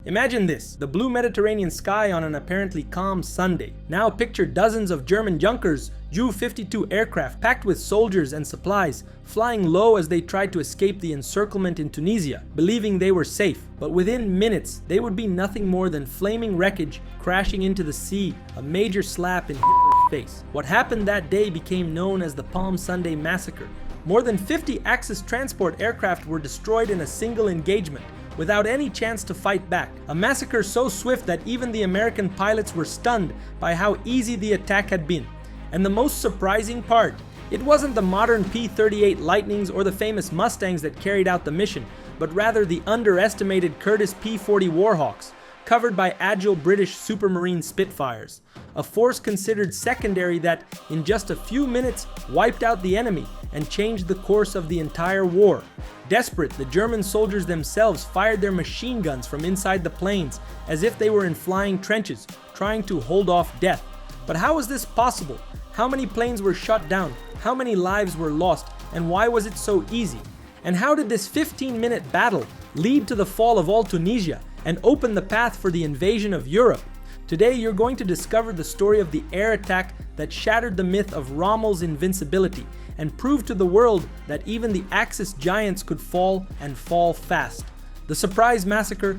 Imagine this, the blue Mediterranean sky on an apparently calm Sunday. Now picture dozens of German Junkers, Ju-52 aircraft packed with soldiers and supplies, flying low as they tried to escape the encirclement in Tunisia, believing they were safe. But within minutes, they would be nothing more than flaming wreckage crashing into the sea, a major slap in Hitler's face. What happened that day became known as the Palm Sunday Massacre. More than 50 Axis transport aircraft were destroyed in a single engagement, without any chance to fight back. A massacre so swift that even the American pilots were stunned by how easy the attack had been. And the most surprising part, it wasn't the modern P-38 Lightnings or the famous Mustangs that carried out the mission, but rather the underestimated Curtiss P-40 Warhawks, covered by agile British Supermarine Spitfires. A force considered secondary that, in just a few minutes, wiped out the enemy and changed the course of the entire war. Desperate, the German soldiers themselves fired their machine guns from inside the planes as if they were in flying trenches, trying to hold off death. But how was this possible? How many planes were shot down? How many lives were lost? And why was it so easy? And how did this 15-minute battle lead to the fall of all Tunisia and open the path for the invasion of Europe? Today you're going to discover the story of the air attack that shattered the myth of Rommel's invincibility and proved to the world that even the Axis giants could fall and fall fast. The surprise massacre,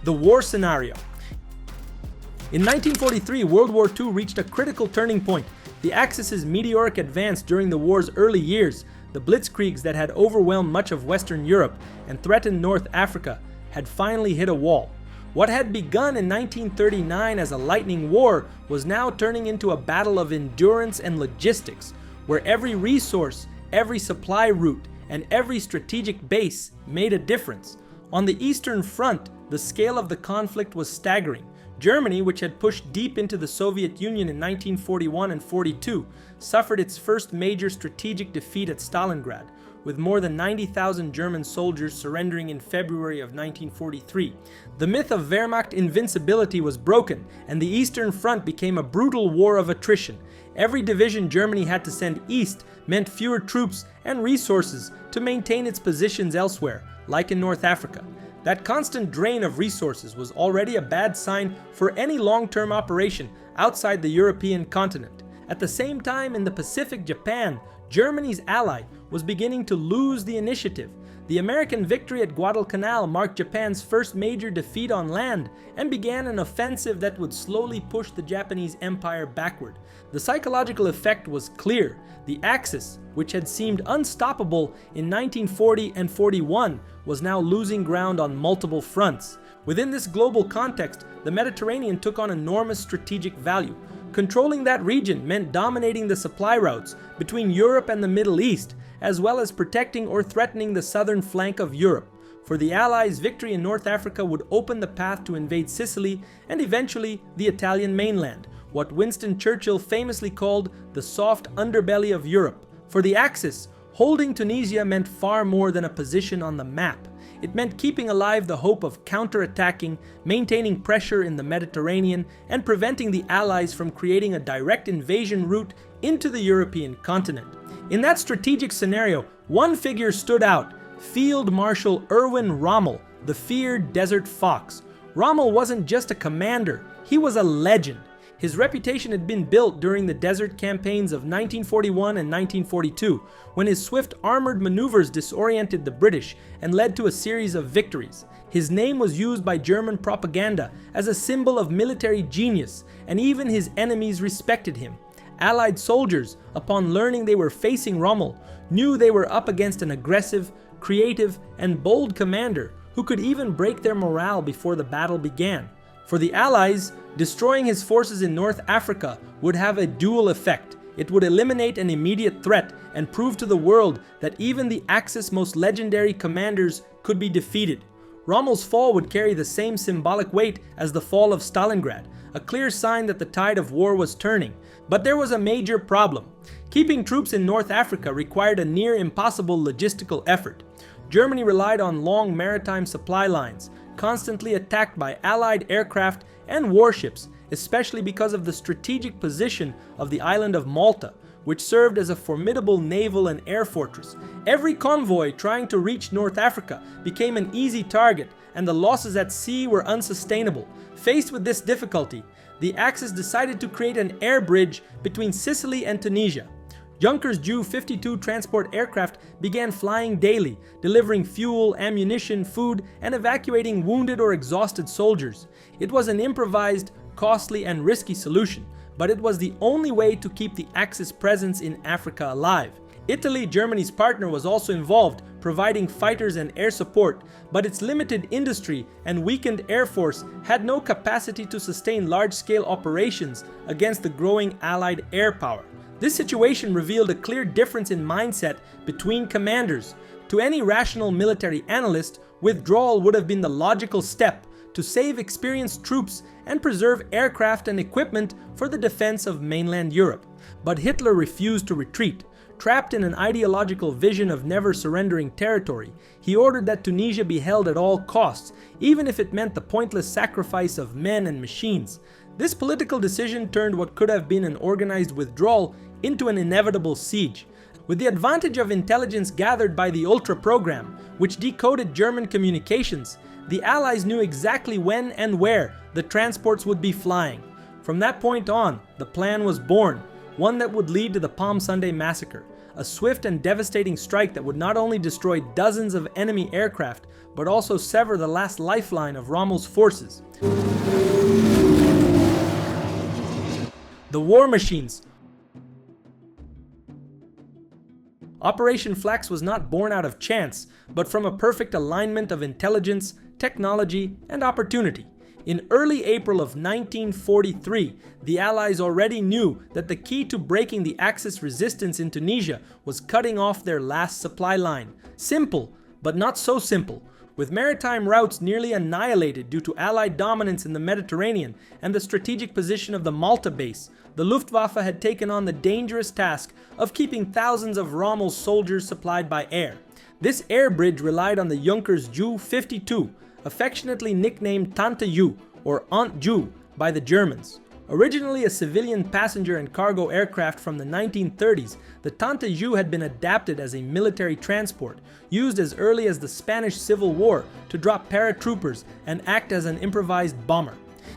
the war scenario. In 1943, World War II reached a critical turning point. The Axis's meteoric advance during the war's early years, the blitzkriegs that had overwhelmed much of Western Europe and threatened North Africa, had finally hit a wall. What had begun in 1939 as a lightning war was now turning into a battle of endurance and logistics, where every resource, every supply route, and every strategic base made a difference. On the Eastern Front, the scale of the conflict was staggering. Germany, which had pushed deep into the Soviet Union in 1941 and 42, suffered its first major strategic defeat at Stalingrad, with more than 90,000 German soldiers surrendering in February of 1943. The myth of Wehrmacht invincibility was broken, and the Eastern Front became a brutal war of attrition. Every division Germany had to send east meant fewer troops and resources to maintain its positions elsewhere, like in North Africa. That constant drain of resources was already a bad sign for any long-term operation outside the European continent. At the same time, in the Pacific, Japan, Germany's ally, was beginning to lose the initiative. The American victory at Guadalcanal marked Japan's first major defeat on land and began an offensive that would slowly push the Japanese empire backward. The psychological effect was clear. The Axis, which had seemed unstoppable in 1940 and 41, was now losing ground on multiple fronts. Within this global context, the Mediterranean took on enormous strategic value. Controlling that region meant dominating the supply routes between Europe and the Middle East, as well as protecting or threatening the southern flank of Europe. For the Allies, victory in North Africa would open the path to invade Sicily and eventually the Italian mainland, what Winston Churchill famously called the soft underbelly of Europe. For the Axis, holding Tunisia meant far more than a position on the map. It meant keeping alive the hope of counterattacking, maintaining pressure in the Mediterranean, and preventing the Allies from creating a direct invasion route into the European continent. In that strategic scenario, one figure stood out: Field Marshal Erwin Rommel, the feared Desert Fox. Rommel wasn't just a commander, he was a legend. His reputation had been built during the desert campaigns of 1941 and 1942, when his swift armored maneuvers disoriented the British and led to a series of victories. His name was used by German propaganda as a symbol of military genius, and even his enemies respected him. Allied soldiers, upon learning they were facing Rommel, knew they were up against an aggressive, creative, and bold commander who could even break their morale before the battle began. For the Allies, destroying his forces in North Africa would have a dual effect. It would eliminate an immediate threat and prove to the world that even the Axis' most legendary commanders could be defeated. Rommel's fall would carry the same symbolic weight as the fall of Stalingrad, a clear sign that the tide of war was turning. But there was a major problem. Keeping troops in North Africa required a near impossible logistical effort. Germany relied on long maritime supply lines, constantly attacked by Allied aircraft and warships, especially because of the strategic position of the island of Malta, which served as a formidable naval and air fortress. Every convoy trying to reach North Africa became an easy target, and the losses at sea were unsustainable. Faced with this difficulty, the Axis decided to create an air bridge between Sicily and Tunisia. Junkers Ju-52 transport aircraft began flying daily, delivering fuel, ammunition, food, and evacuating wounded or exhausted soldiers. It was an improvised, costly, and risky solution, but it was the only way to keep the Axis presence in Africa alive. Italy, Germany's partner, was also involved, providing fighters and air support, but its limited industry and weakened air force had no capacity to sustain large-scale operations against the growing Allied air power. This situation revealed a clear difference in mindset between commanders. To any rational military analyst, withdrawal would have been the logical step to save experienced troops and preserve aircraft and equipment for the defense of mainland Europe. But Hitler refused to retreat. Trapped in an ideological vision of never surrendering territory, he ordered that Tunisia be held at all costs, even if it meant the pointless sacrifice of men and machines. This political decision turned what could have been an organized withdrawal into an inevitable siege. With the advantage of intelligence gathered by the Ultra program, which decoded German communications, the Allies knew exactly when and where the transports would be flying. From that point on, the plan was born, one that would lead to the Palm Sunday massacre, a swift and devastating strike that would not only destroy dozens of enemy aircraft, but also sever the last lifeline of Rommel's forces. The war machines. Operation Flax was not born out of chance, but from a perfect alignment of intelligence, technology, and opportunity. In early April of 1943, the Allies already knew that the key to breaking the Axis resistance in Tunisia was cutting off their last supply line. Simple, but not so simple. With maritime routes nearly annihilated due to Allied dominance in the Mediterranean and the strategic position of the Malta base, the Luftwaffe had taken on the dangerous task of keeping thousands of Rommel's soldiers supplied by air. This air bridge relied on the Junkers Ju-52, affectionately nicknamed Tante Ju, or Aunt Ju, by the Germans. Originally a civilian passenger and cargo aircraft from the 1930s, the Tante Ju had been adapted as a military transport, used as early as the Spanish Civil War to drop paratroopers and act as an improvised bomber.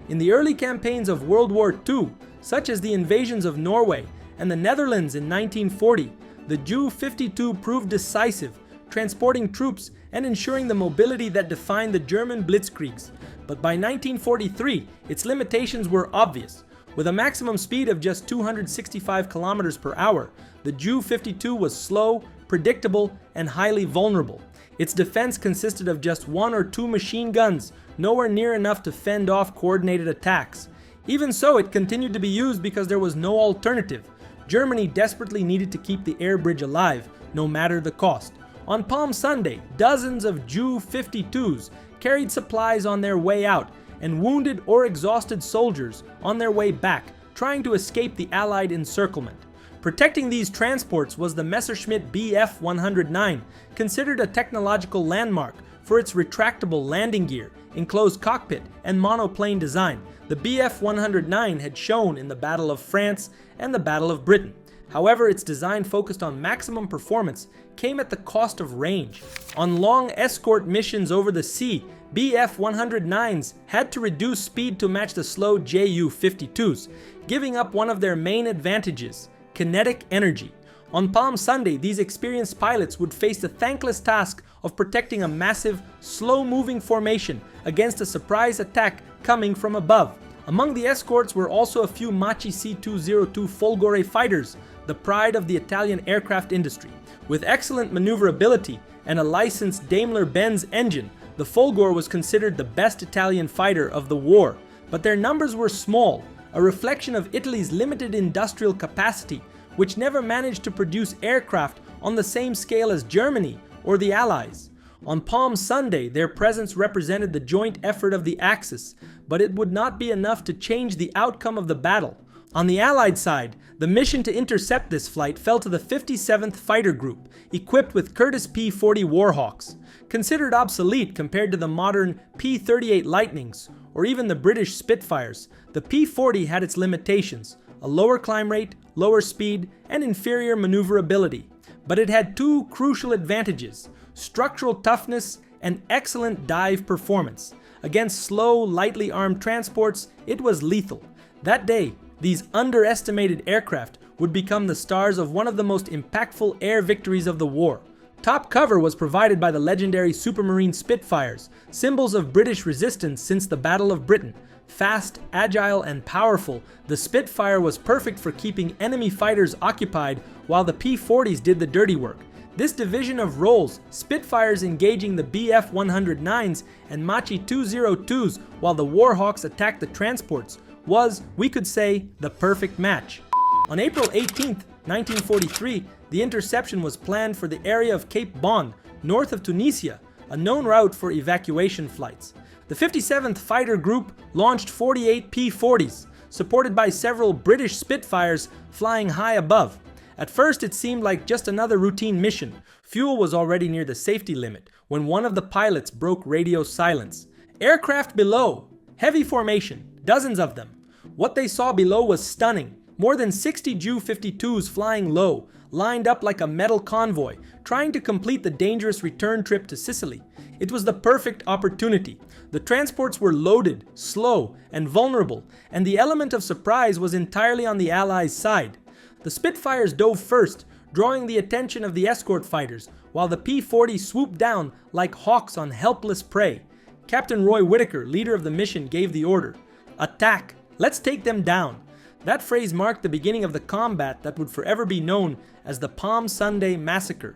In the early campaigns of World War II, such as the invasions of Norway and the Netherlands in 1940, the Ju-52 proved decisive, transporting troops and ensuring the mobility that defined the German blitzkriegs. But by 1943, its limitations were obvious. With a maximum speed of just 265 kilometers per hour, the Ju-52 was slow, predictable, and highly vulnerable. Its defense consisted of just 1 or 2 machine guns, nowhere near enough to fend off coordinated attacks. Even so, it continued to be used because there was no alternative. Germany desperately needed to keep the air bridge alive, no matter the cost. On Palm Sunday, dozens of Ju-52s carried supplies on their way out, and wounded or exhausted soldiers on their way back, trying to escape the Allied encirclement. Protecting these transports was the Messerschmitt Bf-109, considered a technological landmark for its retractable landing gear, enclosed cockpit, and monoplane design. The Bf-109 had shown in the Battle of France and the Battle of Britain. However, its design focused on maximum performance came at the cost of range. On long escort missions over the sea, Bf-109s had to reduce speed to match the slow Ju-52s, giving up one of their main advantages, kinetic energy. On Palm Sunday, these experienced pilots would face the thankless task of protecting a massive, slow-moving formation against a surprise attack coming from above. Among the escorts were also a few Machi C-202 Folgore fighters, the pride of the Italian aircraft industry. With excellent maneuverability and a licensed Daimler-Benz engine, the Folgore was considered the best Italian fighter of the war. But their numbers were small, a reflection of Italy's limited industrial capacity, which never managed to produce aircraft on the same scale as Germany or the Allies. On Palm Sunday, their presence represented the joint effort of the Axis, but it would not be enough to change the outcome of the battle. On the Allied side, the mission to intercept this flight fell to the 57th Fighter Group, equipped with Curtiss P-40 Warhawks. Considered obsolete compared to the modern P-38 Lightnings, or even the British Spitfires, the P-40 had its limitations: a lower climb rate, lower speed, and inferior maneuverability. But it had two crucial advantages: structural toughness and excellent dive performance. Against slow, lightly armed transports, it was lethal. That day, these underestimated aircraft would become the stars of one of the most impactful air victories of the war. Top cover was provided by the legendary Supermarine Spitfires, symbols of British resistance since the Battle of Britain. Fast, agile, and powerful, the Spitfire was perfect for keeping enemy fighters occupied while the P-40s did the dirty work. This division of roles, Spitfires engaging the Bf-109s and Machi-202s while the Warhawks attacked the transports, was, we could say, the perfect match. On April 18, 1943, the interception was planned for the area of Cape Bon, north of Tunisia, a known route for evacuation flights. The 57th Fighter Group launched 48 P-40s, supported by several British Spitfires flying high above. At first, it seemed like just another routine mission. Fuel was already near the safety limit when one of the pilots broke radio silence. Aircraft below, heavy formation, dozens of them. What they saw below was stunning. More than 60 Ju-52s flying low, lined up like a metal convoy, trying to complete the dangerous return trip to Sicily. It was the perfect opportunity. The transports were loaded, slow, and vulnerable, and the element of surprise was entirely on the Allies' side. The Spitfires dove first, drawing the attention of the escort fighters, while the P-40 swooped down like hawks on helpless prey. Captain Roy Whittaker, leader of the mission, gave the order, "Attack! Let's take them down." That phrase marked the beginning of the combat that would forever be known as the Palm Sunday Massacre.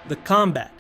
The combat.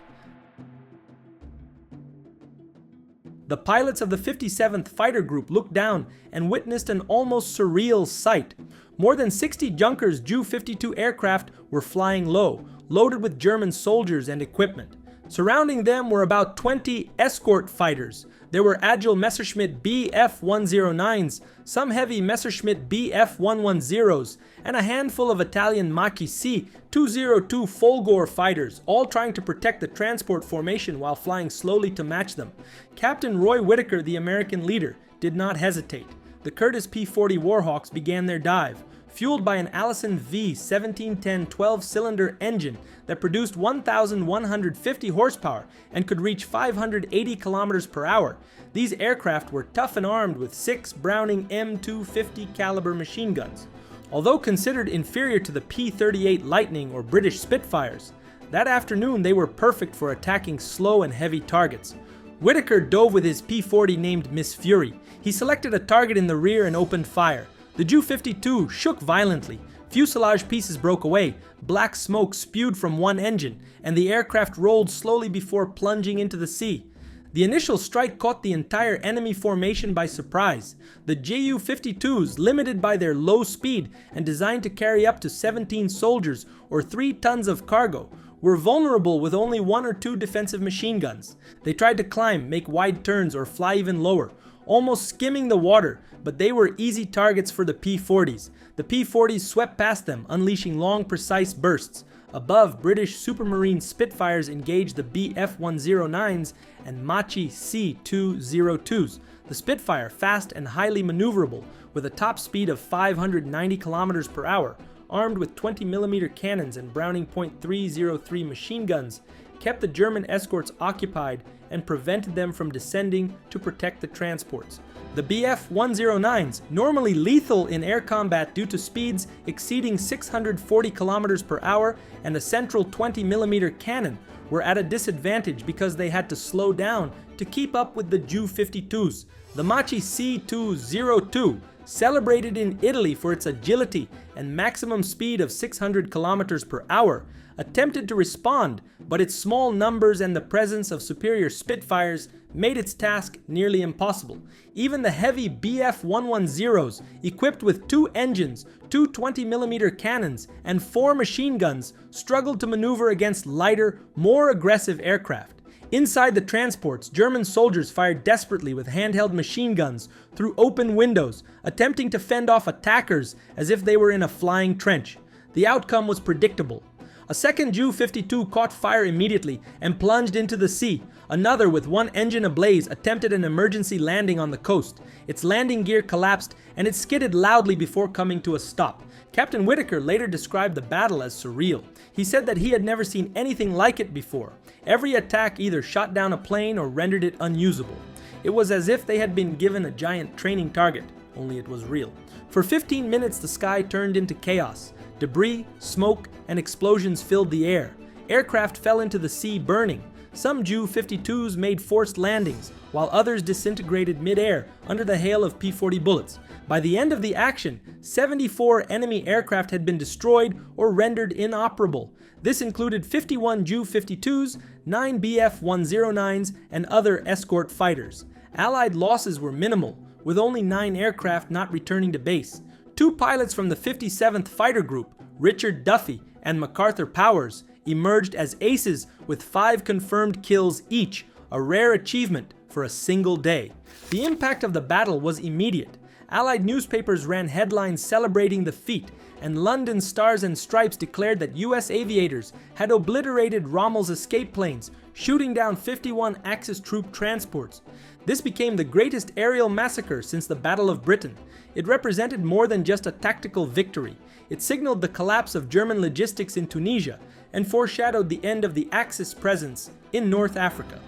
The pilots of the 57th Fighter Group looked down and witnessed an almost surreal sight. More than 60 Junkers Ju-52 aircraft were flying low, loaded with German soldiers and equipment. Surrounding them were about 20 escort fighters. There were agile Messerschmitt Bf-109s, some heavy Messerschmitt Bf-110s, and a handful of Italian Machi-202 Folgore fighters, all trying to protect the transport formation while flying slowly to match them. Captain Roy Whittaker, the American leader, did not hesitate. The Curtiss P-40 Warhawks began their dive, fueled by an Allison V1710 12-cylinder engine that produced 1,150 horsepower and could reach 580 kilometers per hour. These aircraft were tough and armed with 6 Browning M250 caliber machine guns. Although considered inferior to the P-38 Lightning or British Spitfires, that afternoon they were perfect for attacking slow and heavy targets. Whittaker dove with his P-40 named Miss Fury. He selected a target in the rear and opened fire. The Ju-52 shook violently. Fuselage pieces broke away, black smoke spewed from one engine, and the aircraft rolled slowly before plunging into the sea. The initial strike caught the entire enemy formation by surprise. The Ju-52s, limited by their low speed and designed to carry up to 17 soldiers or 3 tons of cargo, were vulnerable with only 1 or 2 defensive machine guns. They tried to climb, make wide turns, or fly even lower, almost skimming the water, but they were easy targets for the P-40s. The P-40s swept past them, unleashing long, precise bursts. Above, British Supermarine Spitfires engaged the Bf-109s and Machi-C-202s. The Spitfire, fast and highly maneuverable, with a top speed of 590 kilometers per hour, armed with 20mm cannons and Browning .303 machine guns, kept the German escorts occupied and prevented them from descending to protect the transports. The Bf-109s, normally lethal in air combat due to speeds exceeding 640 kilometers per hour and a central 20mm cannon, were at a disadvantage because they had to slow down to keep up with the Ju-52s. The Machi-C-202, celebrated in Italy for its agility and maximum speed of 600 kilometers per hour, attempted to respond, but its small numbers and the presence of superior Spitfires made its task nearly impossible. Even the heavy Bf-110s, equipped with 2 engines, 2 20mm cannons, and 4 machine guns, struggled to maneuver against lighter, more aggressive aircraft. Inside the transports, German soldiers fired desperately with handheld machine guns through open windows, attempting to fend off attackers as if they were in a flying trench. The outcome was predictable. A second Ju-52 caught fire immediately and plunged into the sea. Another, with one engine ablaze, attempted an emergency landing on the coast. Its landing gear collapsed and it skidded loudly before coming to a stop. Captain Whitaker later described the battle as surreal. He said that he had never seen anything like it before. Every attack either shot down a plane or rendered it unusable. It was as if they had been given a giant training target, only it was real. For 15 minutes the sky turned into chaos. Debris, smoke, and explosions filled the air. Aircraft fell into the sea burning. Some Ju-52s made forced landings, while others disintegrated mid-air under the hail of P-40 bullets. By the end of the action, 74 enemy aircraft had been destroyed or rendered inoperable. This included 51 Ju-52s, 9 Bf-109s, and other escort fighters. Allied losses were minimal, with only 9 aircraft not returning to base. 2 pilots from the 57th Fighter Group, Richard Duffy and MacArthur Powers, emerged as aces with 5 confirmed kills each, a rare achievement for a single day. The impact of the battle was immediate. Allied newspapers ran headlines celebrating the feat, and London Stars and Stripes declared that US aviators had obliterated Rommel's escape planes, shooting down 51 Axis troop transports. This became the greatest aerial massacre since the Battle of Britain. It represented more than just a tactical victory. It signaled the collapse of German logistics in Tunisia and foreshadowed the end of the Axis presence in North Africa.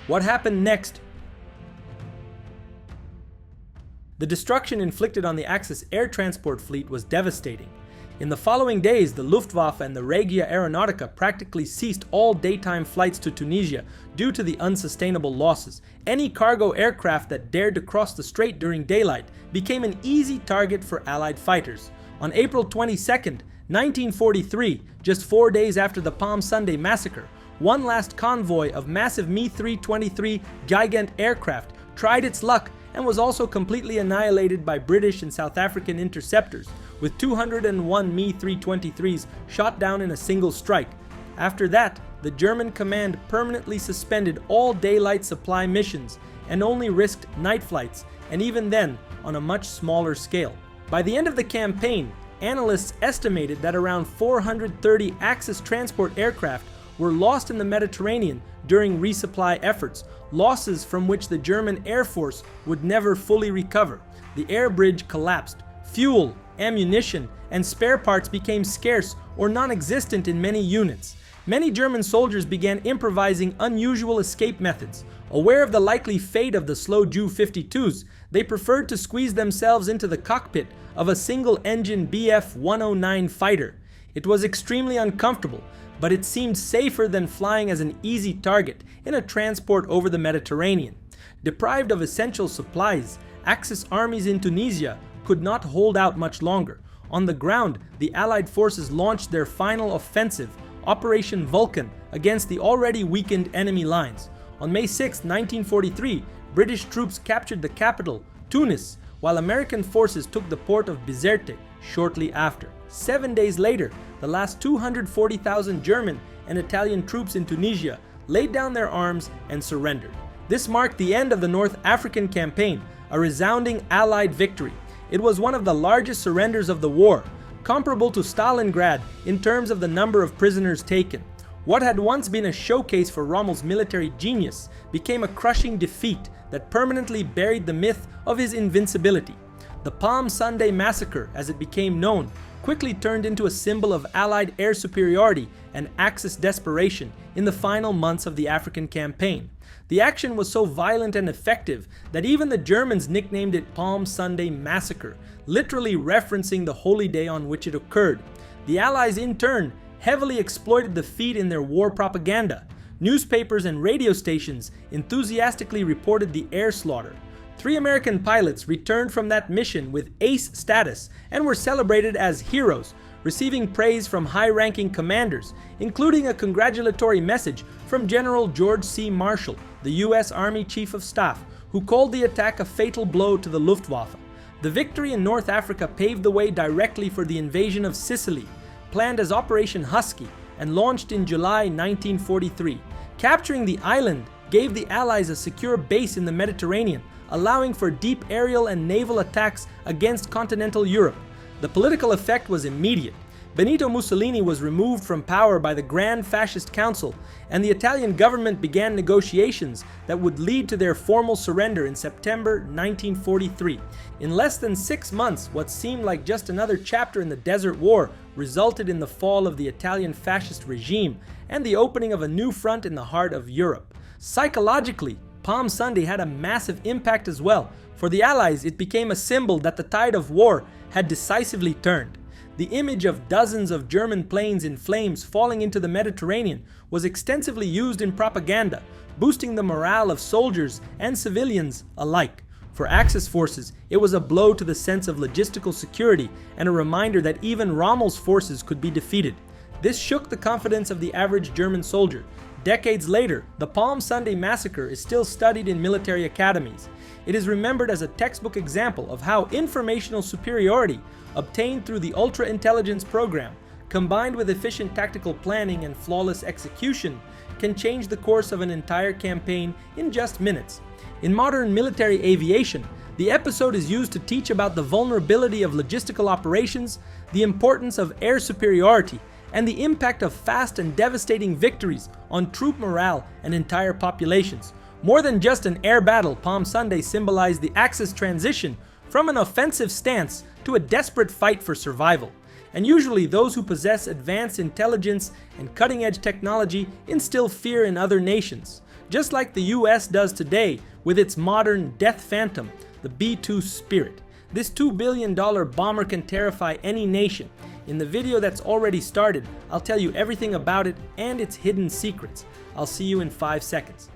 What happened next? The destruction inflicted on the Axis air transport fleet was devastating. In the following days, the Luftwaffe and the Regia Aeronautica practically ceased all daytime flights to Tunisia due to the unsustainable losses. Any cargo aircraft that dared to cross the strait during daylight became an easy target for Allied fighters. On April 22, 1943, just 4 days after the Palm Sunday massacre, one last convoy of massive Mi-323 Gigant aircraft tried its luck and was also completely annihilated by British and South African interceptors, with 201 Mi-323s shot down in a single strike. After that, the German command permanently suspended all daylight supply missions and only risked night flights, and even then on a much smaller scale. By the end of the campaign, analysts estimated that around 430 Axis transport aircraft were lost in the Mediterranean during resupply efforts, losses from which the German Air Force would never fully recover. The air bridge collapsed. Fuel, ammunition, and spare parts became scarce or non-existent in many units. Many German soldiers began improvising unusual escape methods. Aware of the likely fate of the slow Ju-52s, they preferred to squeeze themselves into the cockpit of a single-engine Bf-109 fighter. It was extremely uncomfortable, but it seemed safer than flying as an easy target in a transport over the Mediterranean. Deprived of essential supplies, Axis armies in Tunisia could not hold out much longer. On the ground, the Allied forces launched their final offensive, Operation Vulcan, against the already weakened enemy lines. On May 6, 1943, British troops captured the capital, Tunis, while American forces took the port of Bizerte shortly after. 7 days later, the last 240,000 German and Italian troops in Tunisia laid down their arms and surrendered. This marked the end of the North African campaign, a resounding Allied victory. It was one of the largest surrenders of the war, comparable to Stalingrad in terms of the number of prisoners taken. What had once been a showcase for Rommel's military genius became a crushing defeat that permanently buried the myth of his invincibility. The Palm Sunday massacre, as it became known, quickly turned into a symbol of Allied air superiority and Axis desperation in the final months of the African campaign. The action was so violent and effective that even the Germans nicknamed it Palm Sunday Massacre, literally referencing the holy day on which it occurred. The Allies, in turn, heavily exploited the feat in their war propaganda. Newspapers and radio stations enthusiastically reported the air slaughter. 3 American pilots returned from that mission with ace status and were celebrated as heroes, receiving praise from high-ranking commanders, including a congratulatory message from General George C. Marshall, the U.S. Army Chief of Staff, who called the attack a fatal blow to the Luftwaffe. The victory in North Africa paved the way directly for the invasion of Sicily, planned as Operation Husky and launched in July 1943. Capturing the island gave the Allies a secure base in the Mediterranean, allowing for deep aerial and naval attacks against continental Europe. The political effect was immediate. Benito Mussolini was removed from power by the Grand Fascist Council, and the Italian government began negotiations that would lead to their formal surrender in September 1943. In less than 6 months, what seemed like just another chapter in the Desert War resulted in the fall of the Italian fascist regime and the opening of a new front in the heart of Europe. Psychologically, Palm Sunday had a massive impact as well. For the Allies, it became a symbol that the tide of war had decisively turned. The image of dozens of German planes in flames falling into the Mediterranean was extensively used in propaganda, boosting the morale of soldiers and civilians alike. For Axis forces, it was a blow to the sense of logistical security and a reminder that even Rommel's forces could be defeated. This shook the confidence of the average German soldier. Decades later, the Palm Sunday massacre is still studied in military academies. It is remembered as a textbook example of how informational superiority obtained through the ultra-intelligence program, combined with efficient tactical planning and flawless execution, can change the course of an entire campaign in just minutes. In modern military aviation, the episode is used to teach about the vulnerability of logistical operations, the importance of air superiority, and the impact of fast and devastating victories on troop morale and entire populations. More than just an air battle, Palm Sunday symbolized the Axis transition from an offensive stance to a desperate fight for survival. And usually those who possess advanced intelligence and cutting-edge technology instill fear in other nations, just like the US does today with its modern Death Phantom, the B-2 Spirit. This $2 billion bomber can terrify any nation. In the video that's already started, I'll tell you everything about it and its hidden secrets. I'll see you in 5 seconds.